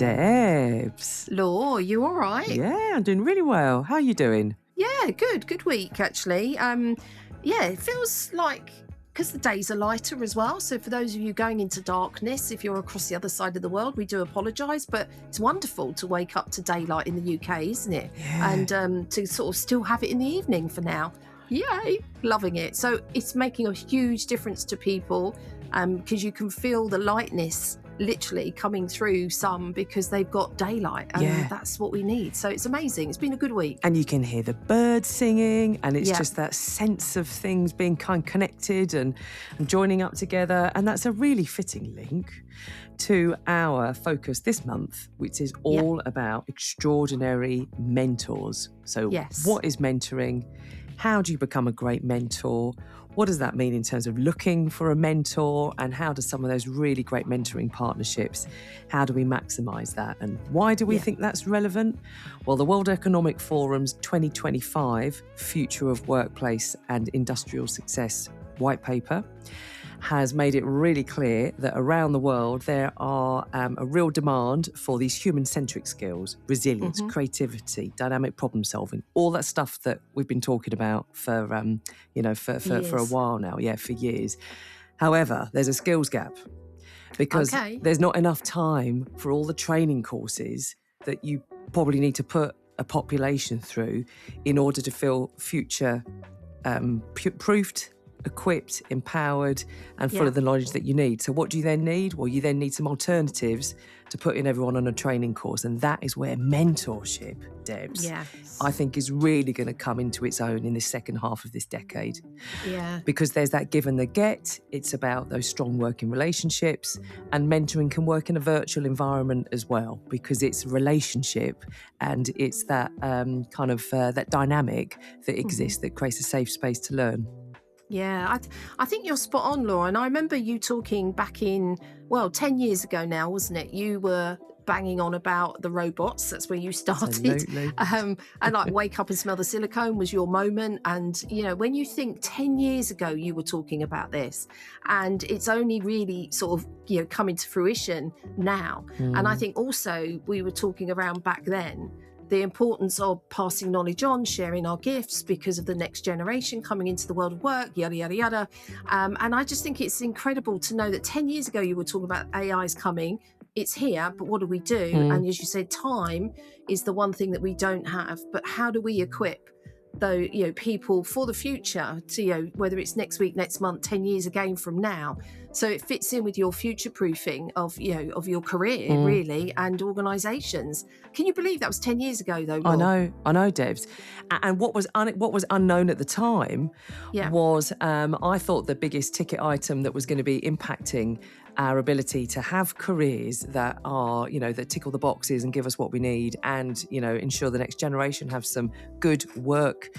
Debs. Law, you all right? Yeah, I'm doing really well. How are you doing? Yeah, good. Good week, actually. It feels like, because the days are lighter as well. So for those of you going into darkness, if you're across the other side of the world, we do apologise. But it's wonderful to wake up to daylight in the UK, isn't it? Yeah. And to sort of still have it in the evening for now. Yay! Loving it. So it's making a huge difference to people because you can feel the lightness literally coming through some because they've got daylight, and that's what we need. So it's amazing. It's been a good week. And you can hear the birds singing, and it's Yeah. just that sense of things being kind of connected and joining up together. And that's a really fitting link to our focus this month, which is all about extraordinary mentors. So what is mentoring? How do you become a great mentor? What does that mean in terms of looking for a mentor? And how do some of those really great mentoring partnerships, how do we maximise that? And why do we think that's relevant? Well, the World Economic Forum's 2025 Future of Workplace and Industrial Success white paper has made it really clear that around the world there are a real demand for these human-centric skills, resilience, creativity, dynamic problem solving, all that stuff that we've been talking about for a while now, for years. However, there's a skills gap because there's not enough time for all the training courses that you probably need to put a population through in order to feel future proofed, equipped, empowered, and full of the knowledge that you need. So what do you then need? Well, you then need some alternatives to putting everyone on a training course. And that is where mentorship, Debs, I think is really going to come into its own in the second half of this decade. Yeah. Because there's that give and the get. It's about those strong working relationships, and mentoring can work in a virtual environment as well, because it's relationship and it's that that dynamic that exists that creates a safe space to learn. Yeah, I think you're spot on, Laura. And I remember you talking back in, 10 years ago now, wasn't it? You were banging on about the robots. That's where you started. Absolutely. And like wake up and smell the silicone was your moment. And, when you think 10 years ago, you were talking about this, and it's only really sort of, coming to fruition now. And I think also we were talking around back then, the importance of passing knowledge on, sharing our gifts because of the next generation coming into the world of work, yada, yada, yada. And I just think it's incredible to know that 10 years ago you were talking about AI's coming. It's here, but what do we do? And as you said, time is the one thing that we don't have. But how do we equip people for the future to, whether it's next week, next month, 10 years again from now. So it fits in with your future proofing of your career, really, and organisations. Can you believe that was 10 years ago, though, Laura? I know, Debs. And what was unknown at the time was I thought the biggest ticket item that was going to be impacting our ability to have careers that are, that tickle the boxes and give us what we need, and, ensure the next generation have some good work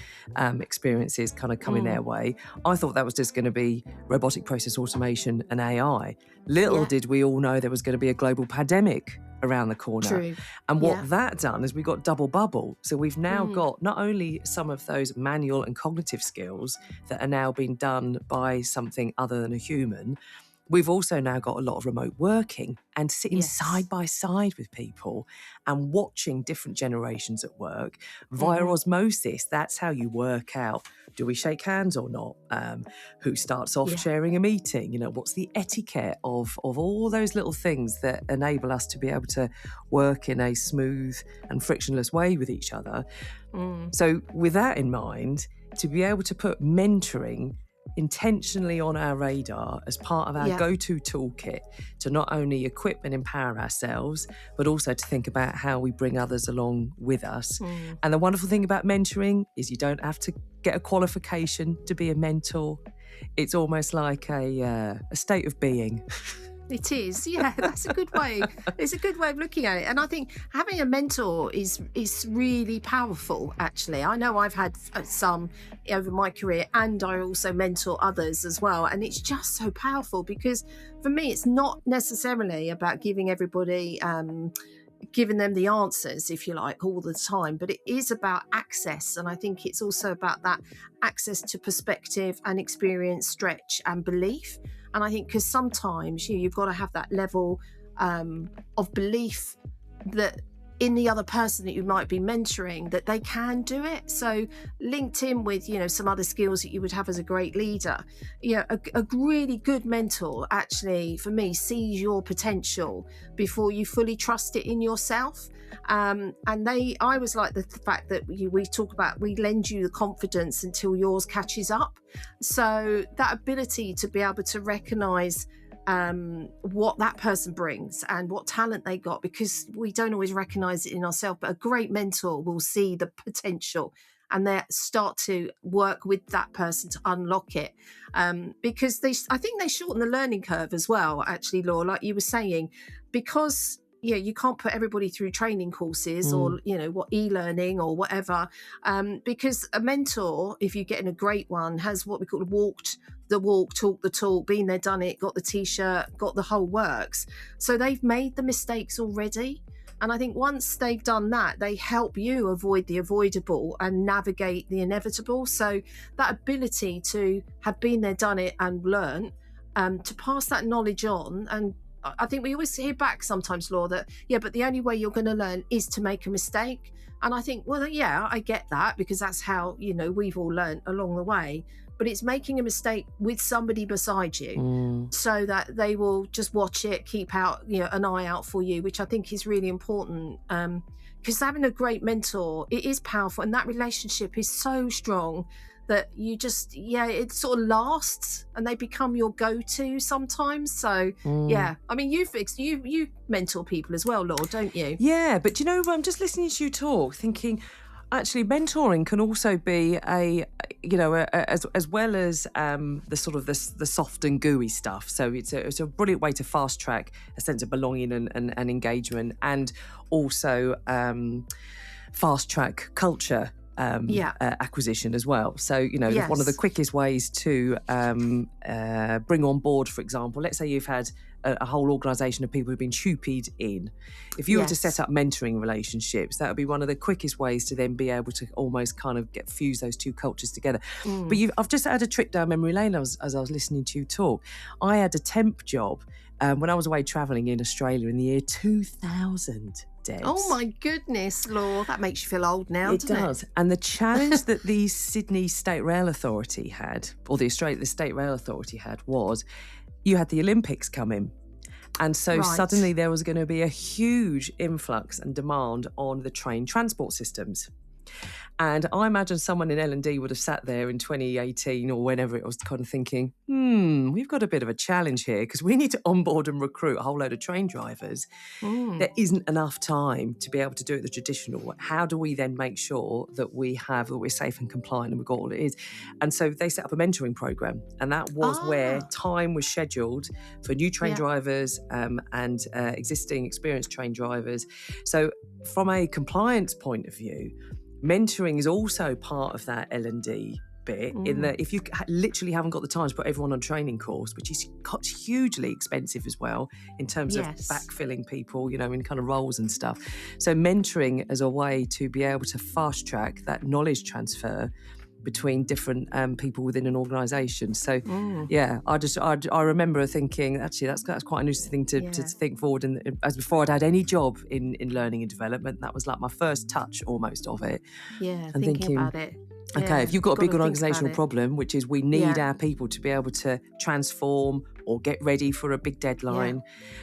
experiences kind of coming their way. I thought that was just going to be robotic process automation and AI. Little did we all know there was going to be a global pandemic around the corner. True. And what that done is we got double bubble. So we've now got not only some of those manual and cognitive skills that are now being done by something other than a human, we've also now got a lot of remote working and sitting side by side with people and watching different generations at work via osmosis. That's how you work out, do we shake hands or not? Who starts off sharing a meeting? What's the etiquette of all those little things that enable us to be able to work in a smooth and frictionless way with each other? So with that in mind, to be able to put mentoring intentionally on our radar as part of our go-to toolkit to not only equip and empower ourselves, but also to think about how we bring others along with us. And the wonderful thing about mentoring is you don't have to get a qualification to be a mentor. It's almost like a state of being. It is, that's a good way. It's a good way of looking at it. And I think having a mentor is really powerful, actually. I know I've had some over my career, and I also mentor others as well. And it's just so powerful because for me, it's not necessarily about giving everybody giving them the answers, if you like, all the time, but it is about access. And I think it's also about that access to perspective and experience, stretch and belief. And I think because sometimes you've got to have that level of belief that in the other person that you might be mentoring, that they can do it. So linked in with, some other skills that you would have as a great leader, a really good mentor actually, for me, sees your potential before you fully trust it in yourself. And I always like the fact that we talk about, we lend you the confidence until yours catches up. So that ability to be able to recognize what that person brings and what talent they got, because we don't always recognize it in ourselves, but a great mentor will see the potential and they start to work with that person to unlock it, because I think they shorten the learning curve as well, actually, Laura, like you were saying, because you can't put everybody through training courses or what e-learning or whatever, because a mentor, if you're getting a great one, has what we call walked the walk, talk the talk, been there, done it, got the t-shirt, got the whole works. So they've made the mistakes already. And I think once they've done that, they help you avoid the avoidable and navigate the inevitable. So that ability to have been there, done it and learn, to pass that knowledge on. And I think we always hear back sometimes, Laura, that, but the only way you're going to learn is to make a mistake. And I think, well, yeah, I get that, because that's how, we've all learned along the way. But it's making a mistake with somebody beside you so that they will just watch it, keep out, an eye out for you, which I think is really important. Because having a great mentor, it is powerful. And that relationship is so strong that you just, it sort of lasts and they become your go-to sometimes. So, I mean, you mentor people as well, Laura, don't you? Yeah, but I'm just listening to you talk, thinking, actually, mentoring can also be as well as the sort of the soft and gooey stuff. So it's a brilliant way to fast track a sense of belonging and engagement, and also fast track culture acquisition as well. So, one of the quickest ways to bring on board, for example, let's say you've had a whole organisation of people who've been tupied in. If you were to set up mentoring relationships, that would be one of the quickest ways to then be able to almost kind of fuse those two cultures together. But I've just had a trip down memory lane as I was listening to you talk. I had a temp job when I was away travelling in Australia in the year 2000. Debs. Oh my goodness, Laura, that makes you feel old now, doesn't it? It does. And the challenge that the Sydney State Rail Authority had, or the State Rail Authority had, was you had the Olympics coming. And so suddenly there was going to be a huge influx and demand on the train transport systems. And I imagine someone in L&D would have sat there in 2018 or whenever it was, kind of thinking, we've got a bit of a challenge here because we need to onboard and recruit a whole load of train drivers. There isn't enough time to be able to do it the traditional way. How do we then make sure that we're safe and compliant and we've got all it is? And so they set up a mentoring program, and that was where time was scheduled for new train drivers and existing experienced train drivers. So from a compliance point of view, mentoring is also part of that L&D bit, in that if you literally haven't got the time to put everyone on a training course, which is hugely expensive as well in terms of backfilling people, in kind of roles and stuff. So mentoring as a way to be able to fast track that knowledge transfer between different people within an organisation. So, I remember thinking, actually, that's quite an interesting thing to think forward. And as before I'd had any job in learning and development, that was like my first touch almost of it. Yeah, and thinking about it. Okay, if you've got a big organisational problem, which is we need our people to be able to transform or get ready for a big deadline,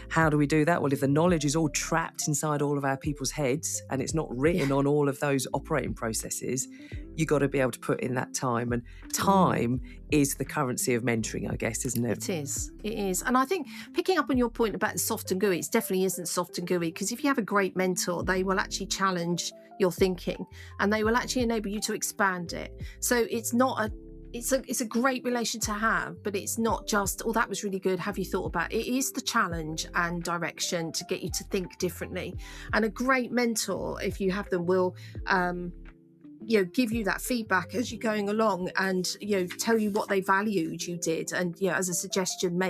how do we do that? Well, if the knowledge is all trapped inside all of our people's heads and it's not written on all of those operating processes, you've got to be able to put in that time. And time is the currency of mentoring, I guess, isn't it? It is. And I think picking up on your point about soft and gooey, it definitely isn't soft and gooey, because if you have a great mentor, they will actually challenge your thinking and they will actually enable you to expand it. So it's not it's a great relation to have, but it's not just, that was really good, have you thought about it? It is the challenge and direction to get you to think differently. And a great mentor, if you have them, will give you that feedback as you're going along and tell you what they valued you did, and as a suggestion,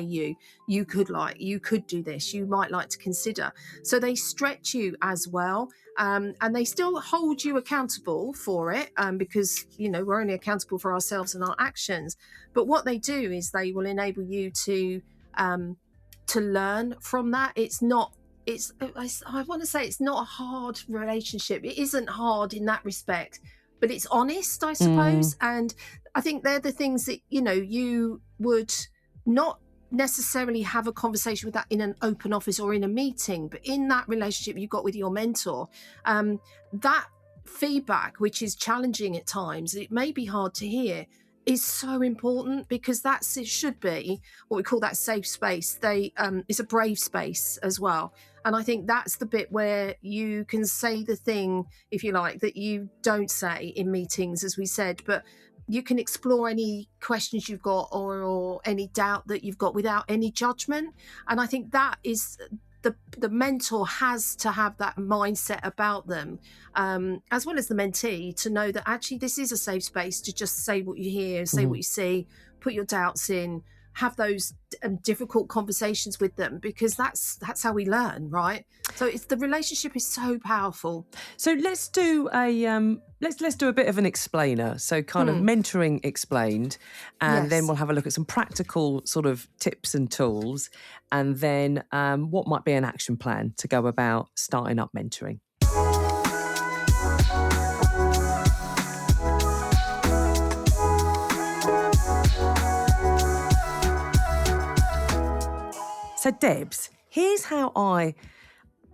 you could do this, you might like to consider. So they stretch you as well, and they still hold you accountable for it, because we're only accountable for ourselves and our actions. But what they do is they will enable you to learn from that. I want to say it's not a hard relationship. It isn't hard in that respect, but it's honest, I suppose. And I think they're the things that, you would not necessarily have a conversation with that in an open office or in a meeting, but in that relationship you've got with your mentor, that feedback, which is challenging at times, it may be hard to hear, is so important, because it should be what we call that safe space. It's a brave space as well. And I think that's the bit where you can say the thing, if you like, that you don't say in meetings, as we said, but you can explore any questions you've got or any doubt that you've got without any judgment. And I think that is the mentor has to have that mindset about them, as well as the mentee, to know that actually this is a safe space to just say what you hear, say what you see, put your doubts in, have those difficult conversations with them, because that's how we learn, right? So the relationship is so powerful. So let's do let's do a bit of an explainer. So kind of mentoring explained, and then we'll have a look at some practical sort of tips and tools, and then what might be an action plan to go about starting up mentoring. So Debs, here's how I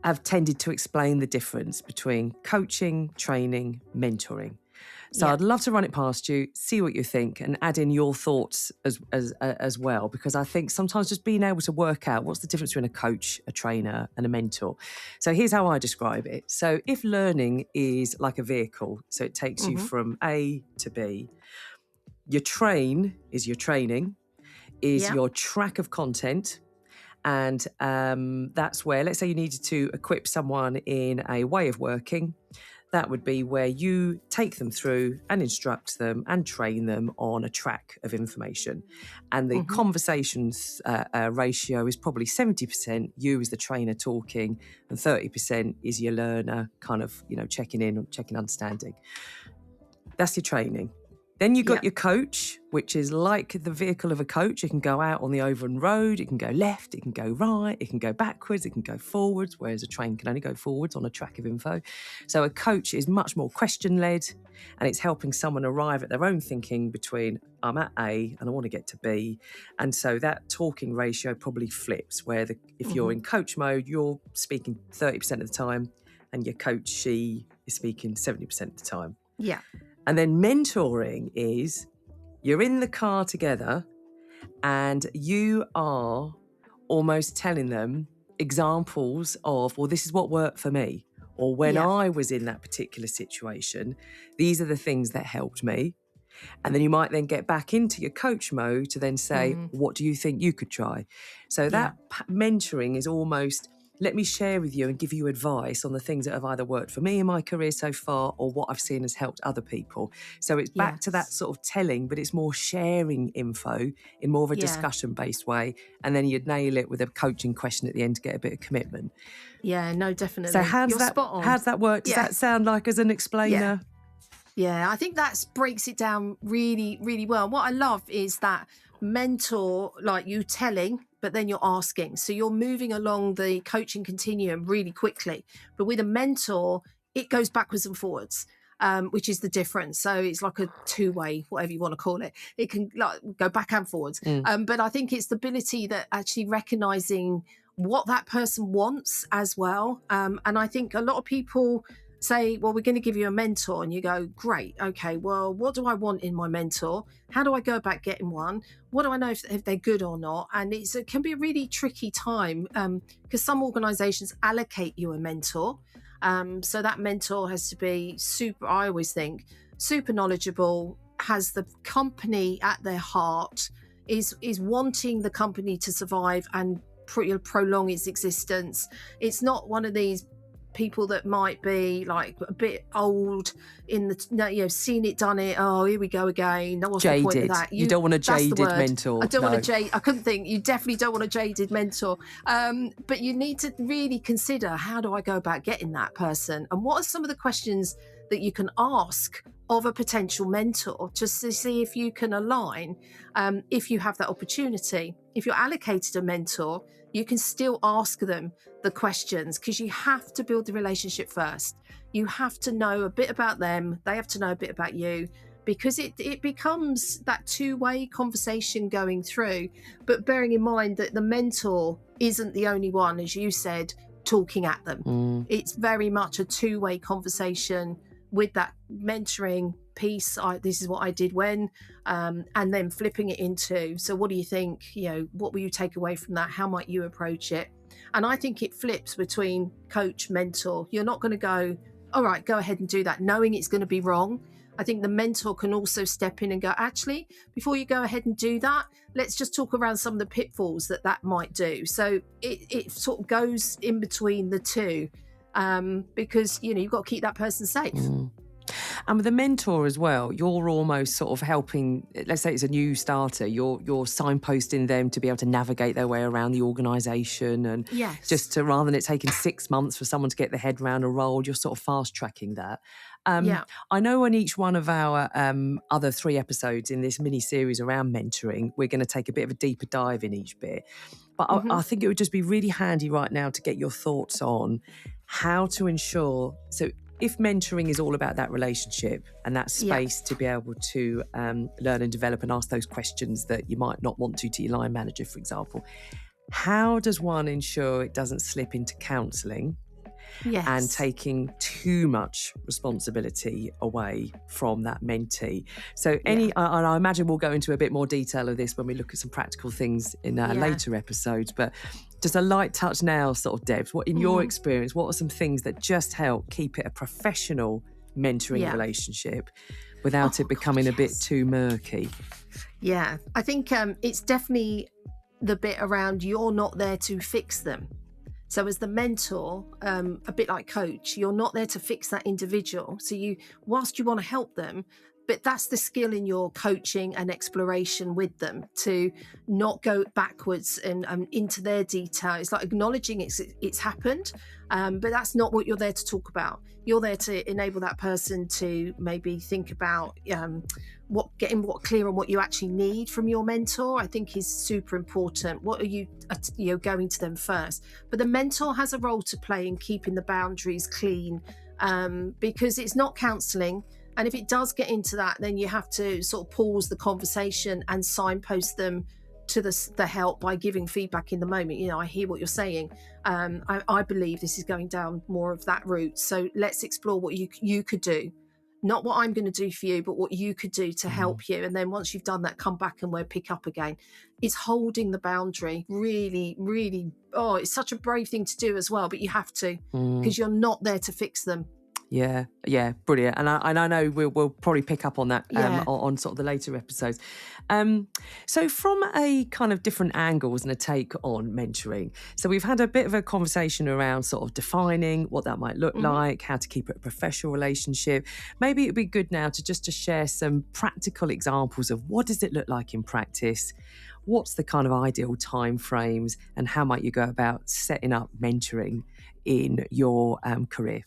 have tended to explain the difference between coaching, training, mentoring. So I'd love to run it past you, see what you think, and add in your thoughts as well, because I think sometimes just being able to work out what's the difference between a coach, a trainer, and a mentor. So here's how I describe it. So if learning is like a vehicle, so it takes you from A to B, your train is your training, is your track of content. And that's where, let's say you needed to equip someone in a way of working, that would be where you take them through and instruct them and train them on a track of information. And the conversations ratio is probably 70% you as the trainer talking, and 30% is your learner kind of, checking in, checking understanding. That's your training. Then you've got your coach, which is like the vehicle of a coach. It can go out on the open road, it can go left, it can go right, it can go backwards, it can go forwards, whereas a train can only go forwards on a track of info. So a coach is much more question-led, and it's helping someone arrive at their own thinking between, I'm at A and I want to get to B. And so that talking ratio probably flips, where if you're in coach mode, you're speaking 30% of the time, and your coach, she is speaking 70% of the time. Yeah. And then mentoring is you're in the car together and you are almost telling them examples of, well, this is what worked for me. Or when I was in that particular situation, these are the things that helped me. And then you might then get back into your coach mode to then say, what do you think you could try? So that mentoring is almost, let me share with you and give you advice on the things that have either worked for me in my career so far or what I've seen has helped other people. So it's back to that sort of telling, but it's more sharing info in more of a discussion-based way. And then you'd nail it with a coaching question at the end to get a bit of commitment. Yeah, no, definitely. So how's that work? Does that sound like as an explainer? Yeah, I think that breaks it down really, really well. What I love is that mentor, like you telling, but then you're asking. So you're moving along the coaching continuum really quickly. But with a mentor, it goes backwards and forwards, which is the difference. So it's like a two-way, whatever you want to call it. It can go back and forwards. But I think it's the ability that actually recognizing what that person wants as well. And I think a lot of people say, well, we're going to give you a mentor, and you go, great, okay, well, what do I want in my mentor? How do I go about getting one? What do I know if they're good or not? And it can be a really tricky time, because some organizations allocate you a mentor. So that mentor has to be I always think, super knowledgeable, has the company at their heart, is wanting the company to survive and prolong its existence. It's not one of these people that might be like a bit old seen it, done it. Oh, here we go again. What's jaded. The point of that? You don't want a jaded mentor. I don't want a jaded. I couldn't think. You definitely don't want a jaded mentor. But you need to really consider, how do I go about getting that person, and what are some of the questions that you can ask of a potential mentor, just to see if you can align. If you have that opportunity, if you're allocated a mentor, you can still ask them the questions, because you have to build the relationship first. You have to know a bit about them. They have to know a bit about you, because it becomes that two-way conversation going through. But bearing in mind that the mentor isn't the only one, as you said, talking at them. It's very much a two-way conversation with that mentoring piece. This is what I did when, and then flipping it into, so what do you think? What will you take away from that? How might you approach it? And I think it flips between coach, mentor. You're not going to go, all right, go ahead and do that, knowing it's going to be wrong. I think the mentor can also step in and go, actually, before you go ahead and do that, let's just talk around some of the pitfalls that might do. So it sort of goes in between the two, because, you've got to keep that person safe. And with the mentor as well, you're almost sort of helping, let's say it's a new starter, you're signposting them to be able to navigate their way around the organisation, and just to, rather than it taking 6 months for someone to get their head around a role, you're sort of fast tracking that. I know on each one of our other 3 episodes in this mini series around mentoring, we're going to take a bit of a deeper dive in each bit. But I think it would just be really handy right now to get your thoughts on how to ensure, so if mentoring is all about that relationship and that space to be able to learn and develop and ask those questions that you might not want to your line manager, for example, how does one ensure it doesn't slip into counselling and taking too much responsibility away from that mentee? So and I imagine we'll go into a bit more detail of this when we look at some practical things in later episodes, but just a light touch now, sort of, Debs, what in your experience, what are some things that just help keep it a professional mentoring relationship without it becoming a bit too murky? Yeah, I think it's definitely the bit around, you're not there to fix them. So as the mentor, a bit like coach, you're not there to fix that individual. So whilst you want to help them, but that's the skill in your coaching and exploration with them, to not go backwards and into their detail. It's like acknowledging it's happened, but that's not what you're there to talk about. You're there to enable that person to maybe think about getting clear on what you actually need from your mentor. I think is super important. What are you going to them first? But the mentor has a role to play in keeping the boundaries clean, because it's not counselling. And if it does get into that, then you have to sort of pause the conversation and signpost them to the help by giving feedback in the moment. I hear what you're saying. I believe this is going down more of that route. So let's explore what you could do. Not what I'm going to do for you, but what you could do to help you. And then once you've done that, come back and we'll pick up again. It's holding the boundary. Really, really, it's such a brave thing to do as well, but you have to, because you're not there to fix them. Yeah, brilliant. And I know we'll probably pick up on that on sort of the later episodes. So from a kind of different angles and a take on mentoring. So we've had a bit of a conversation around sort of defining what that might look like, how to keep it a professional relationship. Maybe it'd be good now to share some practical examples of what does it look like in practice? What's the kind of ideal time frames, and how might you go about setting up mentoring in your career?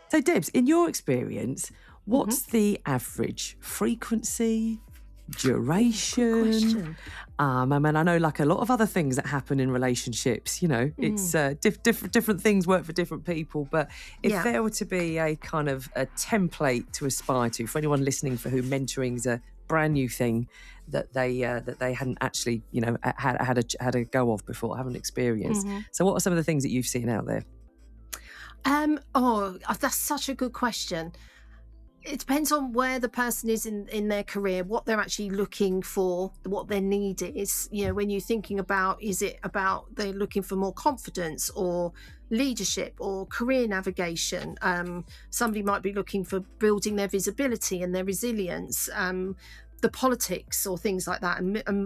So, Debs, in your experience, what's the average frequency, duration? I mean, I know, like a lot of other things that happen in relationships, it's different things work for different people. But if there were to be a kind of a template to aspire to for anyone listening for whom mentoring is a brand new thing that they hadn't actually, had a go of before, haven't experienced. So, what are some of the things that you've seen out there? That's such a good question. It depends on where the person is in their career, what they're actually looking for, what their need is. When you're thinking about, is it about they're looking for more confidence or leadership or career navigation? Somebody might be looking for building their visibility and their resilience, the politics or things like that,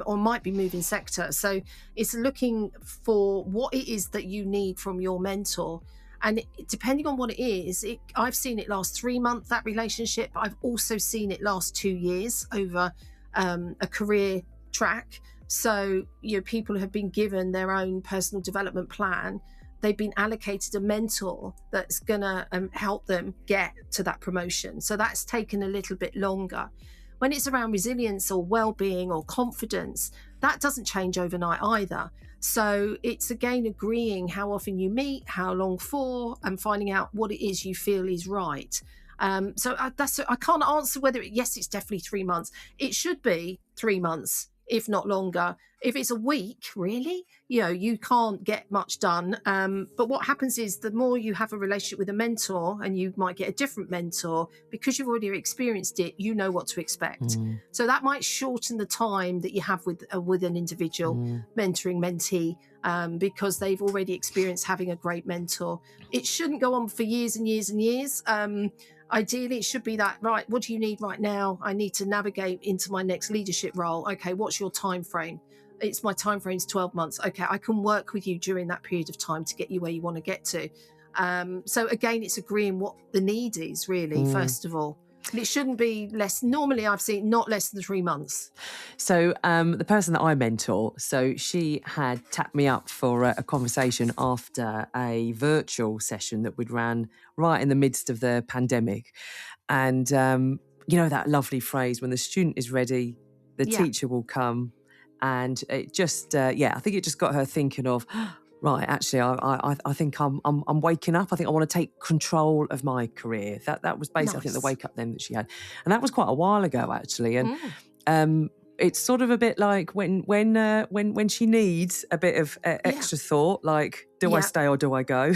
or might be moving sector. So it's looking for what it is that you need from your mentor. And depending on what it is, I've seen it last 3 months, that relationship. I've also seen it last 2 years over a career track. So, people have been given their own personal development plan they've been allocated a mentor that's going to help them get to that promotion. So that's taken a little bit longer. When it's around resilience or well-being or confidence, that doesn't change overnight either. So it's again agreeing how often you meet, how long for, and finding out what it is you feel is right. So I can't answer whether yes, it's definitely 3 months. It should be 3 months, if not longer. If it's a week, really, you can't get much done. But what happens is the more you have a relationship with a mentor, and you might get a different mentor, because you've already experienced it, you know what to expect. So that might shorten the time that you have with an individual mentoring mentee, because they've already experienced having a great mentor. It shouldn't go on for years and years and years. Ideally, it should be that, right, what do you need right now? I need to navigate into my next leadership role. Okay, what's your time frame? It's my time frame is 12 months. Okay, I can work with you during that period of time to get you where you want to get to. So again, it's agreeing what the need is really, first of all. And it shouldn't be less. Normally, I've seen not less than 3 months. So the person that I mentor, so she had tapped me up for a conversation after a virtual session that we'd ran right in the midst of the pandemic. And that lovely phrase, when the student is ready, the teacher will come. And it just, I think it just got her thinking of, right, actually, I think I'm waking up. I think I want to take control of my career. That was basically, I think, the wake up then that she had, and that was quite a while ago actually. And it's sort of a bit like when she needs a bit of extra thought, like, do I stay or do I go?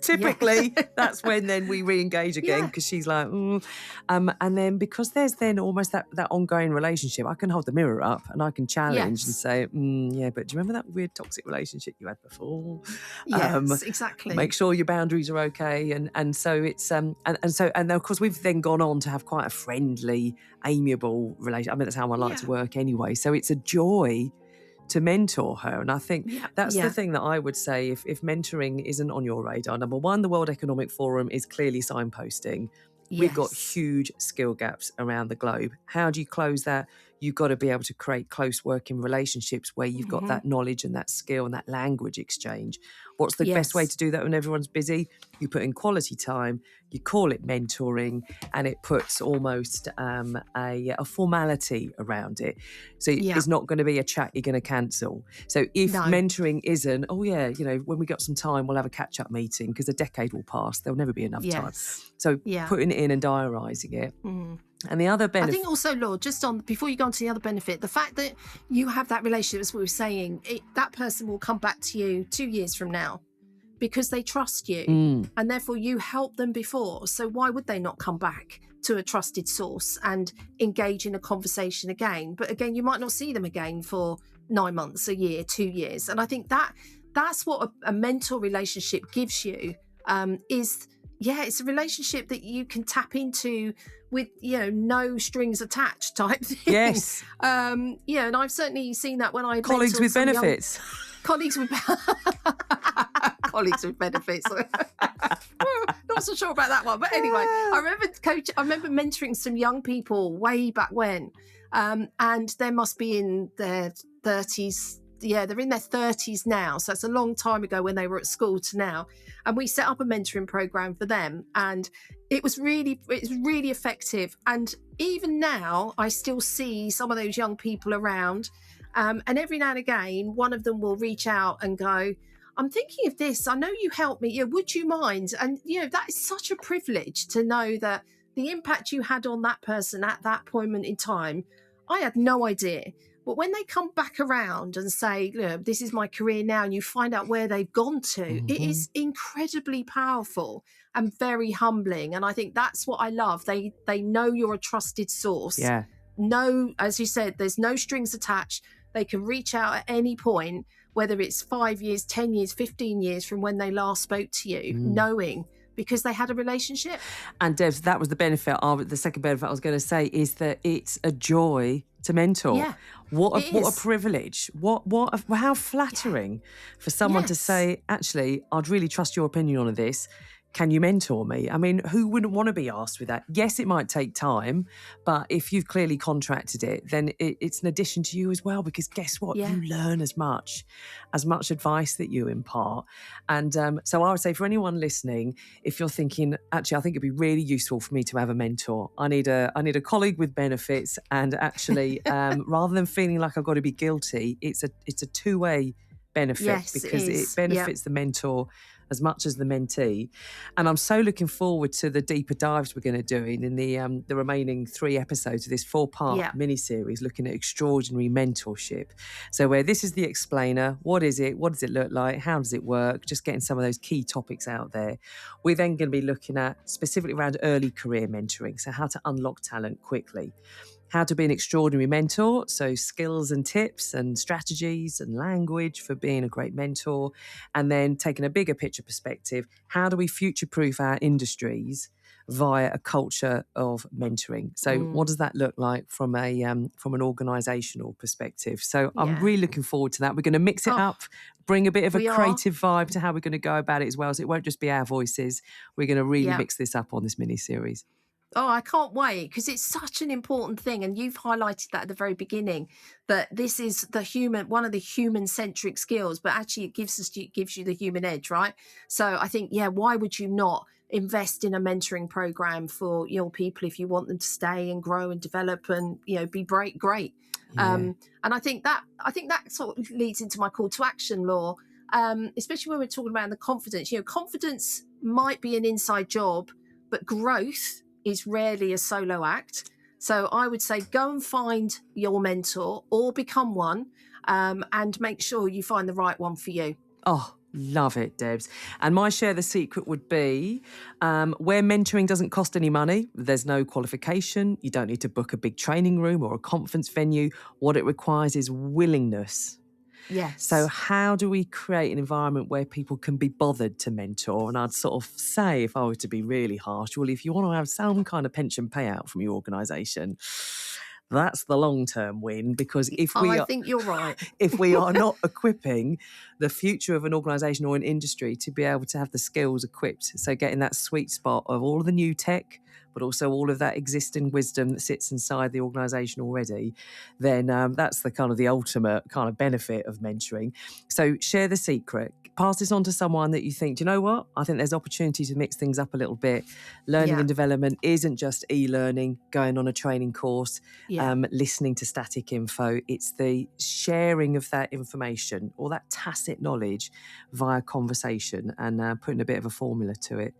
Typically, that's when then we re-engage again, because she's like, and then because there's then almost that ongoing relationship, I can hold the mirror up and I can challenge and say, but do you remember that weird toxic relationship you had before? Yes, exactly. Make sure your boundaries are okay, and so it's and of course we've then gone on to have quite a friendly, amiable relationship. I mean, that's how I like to work anyway. So it's a joy to mentor her. And I think that's the thing that I would say, if mentoring isn't on your radar, number one, the World Economic Forum is clearly signposting. We've got huge skill gaps around the globe. How do you close that? You've got to be able to create close working relationships where you've got that knowledge and that skill and that language exchange. What's the best way to do that when everyone's busy? You put in quality time, you call it mentoring, and it puts almost a formality around it. So it's not going to be a chat you're going to cancel. So if mentoring isn't, when we got some time, we'll have a catch-up meeting, because a decade will pass. There'll never be enough time. So putting it in and diarising it. And the other benefit, I think also, Lord, just on before you go on to the other benefit, the fact that you have that relationship, as we were saying, that person will come back to you 2 years from now because they trust you, and therefore you helped them before. So why would they not come back to a trusted source and engage in a conversation again? But again, you might not see them again for 9 months, a year, 2 years, and I think that's what a mentor relationship gives you. It's a relationship that you can tap into with, no strings attached type thing. Yes. And I've certainly seen that when I colleagues with benefits. Colleagues with benefits. Not so sure about that one, but anyway, I remember mentoring some young people way back when, and they must be in their 30s. Yeah, they're in their 30s now. So it's a long time ago when they were at school to now. And we set up a mentoring program for them. And it was really effective. And even now, I still see some of those young people around. And every now and again, one of them will reach out and go, I'm thinking of this. I know you helped me. Yeah, would you mind? And, that is such a privilege to know that the impact you had on that person at that point in time, I had no idea. But when they come back around and say, look, this is my career now, and you find out where they've gone to, it is incredibly powerful and very humbling. And I think that's what I love. They know you're a trusted source. Yeah. No, as you said, there's no strings attached. They can reach out at any point, whether it's 5 years, 10 years, 15 years from when they last spoke to you, knowing, because they had a relationship. And Debs, that was the benefit of the second benefit I was going to say, is that it's a joy to mentor. Yeah, what a privilege. How flattering for someone to say, actually, I'd really trust your opinion on this. can you mentor me? I mean, who wouldn't want to be asked with that? Yes, it might take time, but if you've clearly contracted it, then it's an addition to you as well, because guess what? Yeah. You learn as much advice that you impart. And so I would say for anyone listening, if you're thinking, actually, I think it'd be really useful for me to have a mentor. I need a colleague with benefits, and actually, rather than feeling like I've got to be guilty, it's a two-way benefit, Yes, because it it is. benefits the mentor as much as the mentee. And I'm so looking forward to the deeper dives we're going to do in the remaining 3 episodes of this 4-part mini-series looking at extraordinary mentorship. So where this is the explainer, what is it? What does it look like? How does it work? Just getting some of those key topics out there. We're then going to be looking at specifically around early career mentoring, so how to unlock talent quickly. How to be an extraordinary mentor, so skills and tips and strategies and language for being a great mentor. And then taking a bigger picture perspective, how do we future-proof our industries via a culture of mentoring? So what does that look like from an organisational perspective? So I'm really looking forward to that. We're going to mix it up, bring a bit of a creative vibe to how we're going to go about it as well. So it won't just be our voices. We're going to really mix this up on this mini-series. Oh, I can't wait, because it's such an important thing. And you've highlighted that at the very beginning, that this is one of the human-centric skills, but actually it gives you the human edge, right? So I think, why would you not invest in a mentoring program for your people if you want them to stay and grow and develop and, be great. Yeah. And I think that sort of leads into my call to action, Law, especially when we're talking about the confidence. Confidence might be an inside job, but growth is rarely a solo act. So I would say go and find your mentor or become one, and make sure you find the right one for you. Oh, love it, Debs. And my share the secret would be where mentoring doesn't cost any money, there's no qualification, you don't need to book a big training room or a conference venue. What it requires is willingness. Yes. So how do we create an environment where people can be bothered to mentor? And I'd sort of say, if I were to be really harsh, well, if you want to have some kind of pension payout from your organisation, that's the long-term win, because I think you're right. If we are not equipping the future of an organisation or an industry to be able to have the skills equipped, so getting that sweet spot of all of the new tech, but also all of that existing wisdom that sits inside the organisation already, then that's the ultimate kind of benefit of mentoring. So share the secret. Pass this on to someone that you think, do you know what? I think there's opportunity to mix things up a little bit. Learning and development isn't just e-learning, going on a training course, listening to static info. It's the sharing of that information or that tacit knowledge via conversation and putting a bit of a formula to it.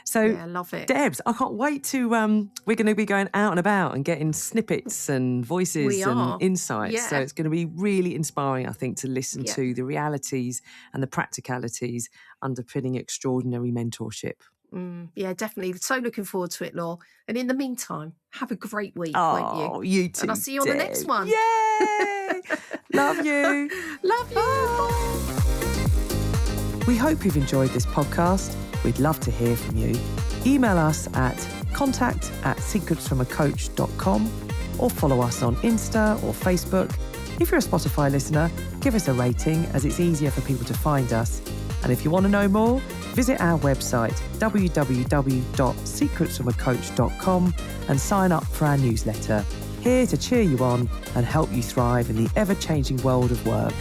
So, I love it. Debs, I can't wait to, we're going to be going out and about and getting snippets and voices and insights. Yeah. So it's going to be really inspiring, I think, to listen to the realities and the practicalities underpinning extraordinary mentorship. Yeah, definitely. So looking forward to it, Law. And in the meantime, have a great week, won't you? Oh, you too. And I'll see you on the next one. Yay! Love you. Love you. Bye. We hope you've enjoyed this podcast. We'd love to hear from you. Email us at contact@secretsfromacoach.com or follow us on Insta or Facebook. If you're a Spotify listener, give us a rating, as it's easier for people to find us. And if you want to know more, visit our website, www.secretsfromacoach.com, and sign up for our newsletter. Here to cheer you on and help you thrive in the ever-changing world of work.